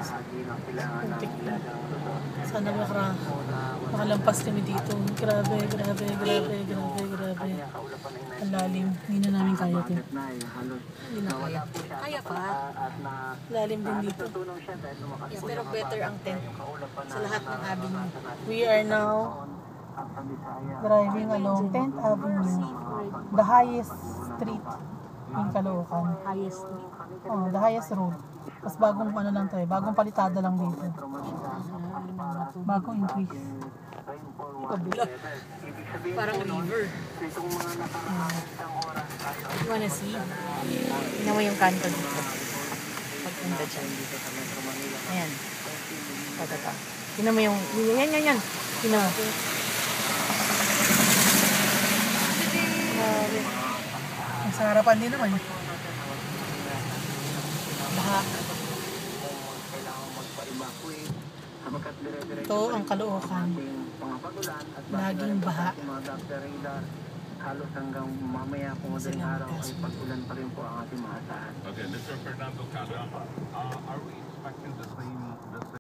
Muntik na. Sana makalampas kami dito. Grabe. Ang lalim. Hindi na namin kaya ito. Hindi na kaya. Kaya pa. Lalim din dito. Yeah, pero better ang tent sa lahat ng avenue. We are now driving along 10th Avenue, the highest street in Caloocan. Highest street. Oh, the highest road. Mas bagong ano lang to eh, bagong palitada lang dito. Bagong increase. Kabila. Parang river. You wanna see? Tingnan mo yung kanto dito. Pagpunta dyan. Ayan. Patata. Tingnan mo yung... Yan. Tingnan mo. Sa harapan din naman. Baha. Ito ang Caloocan. Laging baha. Halos hanggang mamaya po madaling araw ay pag-ulan pa rin po ang ating maasahan. Okay, Mr. Fernando Caloocan.